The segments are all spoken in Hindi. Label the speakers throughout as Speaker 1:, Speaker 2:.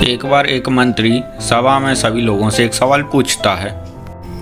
Speaker 1: एक बार एक मंत्री सभा में सभी लोगों से एक सवाल पूछता है।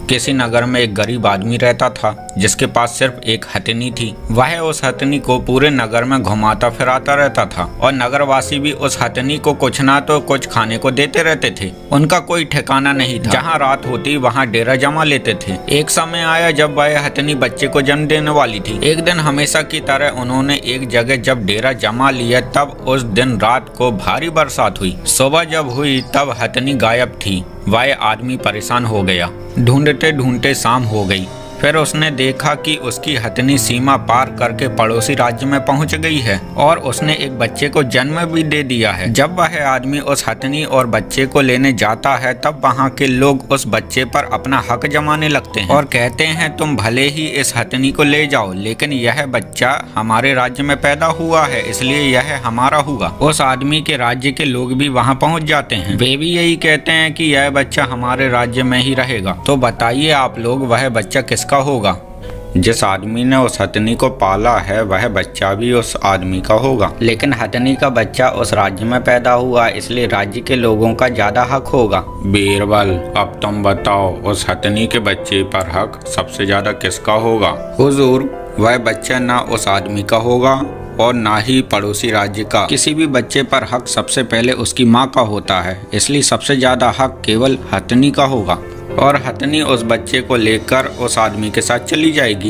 Speaker 1: किसी नगर में एक गरीब आदमी रहता था जिसके पास सिर्फ एक हथनी थी। वह उस हथनी को पूरे नगर में घुमाता फिराता रहता था और नगरवासी भी उस हथनी को कुछ ना तो कुछ खाने को देते रहते थे। उनका कोई ठिकाना नहीं था। जहाँ रात होती वहाँ डेरा जमा लेते थे। एक समय आया जब वह हथनी बच्चे को जन्म देने वाली थी। एक दिन हमेशा की तरह उन्होंने एक जगह जब डेरा जमा लिया तब उस दिन रात को भारी बरसात हुई। सुबह जब हुई तब हथनी गायब थी। वह आदमी परेशान हो गया। ढूंढते ढूंढते शाम हो गई। फिर उसने देखा कि उसकी हथनी सीमा पार करके पड़ोसी राज्य में पहुंच गई है और उसने एक बच्चे को जन्म भी दे दिया है। जब वह आदमी उस हथनी और बच्चे को लेने जाता है तब वहां के लोग उस बच्चे पर अपना हक जमाने लगते हैं और कहते हैं तुम भले ही इस हथनी को ले जाओ लेकिन यह बच्चा हमारे राज्य में पैदा हुआ है इसलिए यह हमारा हुआ। उस आदमी के राज्य के लोग भी वहाँ पहुँच जाते हैं। वे भी यही कहते हैं कि यह बच्चा हमारे राज्य में ही रहेगा। तो बताइए आप लोग वह बच्चा किसका होगा? जिस आदमी ने उस हथनी को पाला है वह बच्चा भी उस आदमी का होगा। लेकिन हथनी का बच्चा उस राज्य में पैदा हुआ इसलिए राज्य के लोगों का ज्यादा हक होगा। बीरबल अब तुम बताओ उस हथनी के बच्चे पर हक सबसे ज्यादा किसका होगा? हुजूर वह बच्चा ना उस आदमी का होगा और ना ही पड़ोसी राज्य का। किसी भी बच्चे पर हक सबसे पहले उसकी माँ का होता है इसलिए सबसे ज्यादा हक केवल हथनी का होगा और हथनी उस बच्चे को लेकर उस आदमी के साथ चली जाएगी।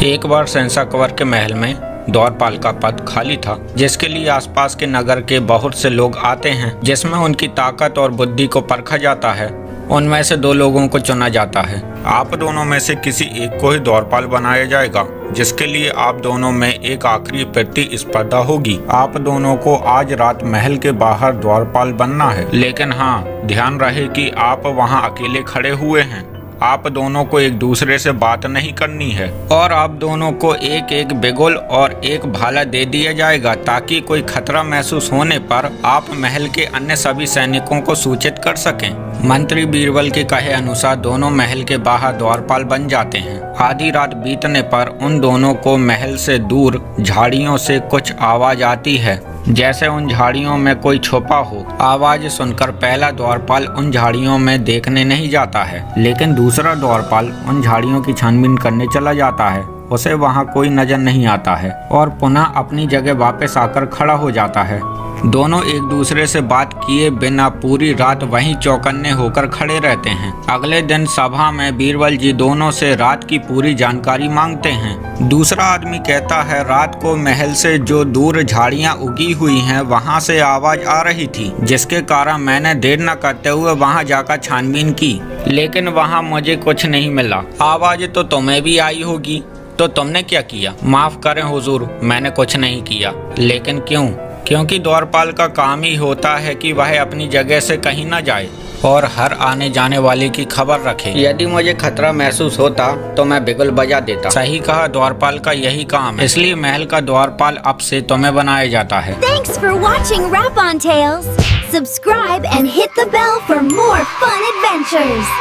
Speaker 1: एक बार शहंशाह अकबर के महल में द्वारपाल का पद खाली था जिसके लिए आसपास के नगर के बहुत से लोग आते हैं जिसमें उनकी ताकत और बुद्धि को परखा जाता है। उनमें से दो लोगों को चुना जाता है। आप दोनों में से किसी एक को ही द्वारपाल बनाया जाएगा जिसके लिए आप दोनों में एक आखिरी प्रतिस्पर्धा होगी। आप दोनों को आज रात महल के बाहर द्वारपाल बनना है लेकिन हाँ ध्यान रहे कि आप वहाँ अकेले खड़े हुए हैं। आप दोनों को एक दूसरे से बात नहीं करनी है और आप दोनों को एक एक बिगुल और एक भाला दे दिया जाएगा ताकि कोई खतरा महसूस होने पर आप महल के अन्य सभी सैनिकों को सूचित कर सकें। मंत्री बीरबल के कहे अनुसार दोनों महल के बाहर द्वारपाल बन जाते हैं। आधी रात बीतने पर उन दोनों को महल से दूर झाड़ियों से कुछ आवाज आती है जैसे उन झाड़ियों में कोई छुपा हो। आवाज सुनकर पहला द्वारपाल उन झाड़ियों में देखने नहीं जाता है लेकिन दूसरा द्वारपाल उन झाड़ियों की छानबीन करने चला जाता है। उसे वहां कोई नजर नहीं आता है और पुनः अपनी जगह वापस आकर खड़ा हो जाता है। दोनों एक दूसरे से बात किए बिना पूरी रात वहीं चौकन्ने होकर खड़े रहते हैं। अगले दिन सभा में बीरबल जी दोनों से रात की पूरी जानकारी मांगते हैं। दूसरा आदमी कहता है रात को महल से जो दूर झाड़ियां उगी हुई हैं वहां से आवाज आ रही थी जिसके कारण मैंने देर न करते हुए वहां जाकर छानबीन की लेकिन वहां मुझे कुछ नहीं मिला। आवाज तो तुम्हें भी आई होगी तो तुमने क्या किया? माफ करें हुजूर मैंने कुछ नहीं किया। लेकिन क्यों? क्योंकि द्वारपाल का काम ही होता है कि वह अपनी जगह से कहीं न जाए और हर आने जाने वाले की खबर रखे। यदि मुझे खतरा महसूस होता तो मैं बिगुल बजा देता। सही कहा, द्वारपाल का यही काम है इसलिए महल का द्वारपाल अब से तुम्हें बनाया जाता है।
Speaker 2: Thanks for watching Rap-On Tales. Subscribe and hit the bell for more fun adventures.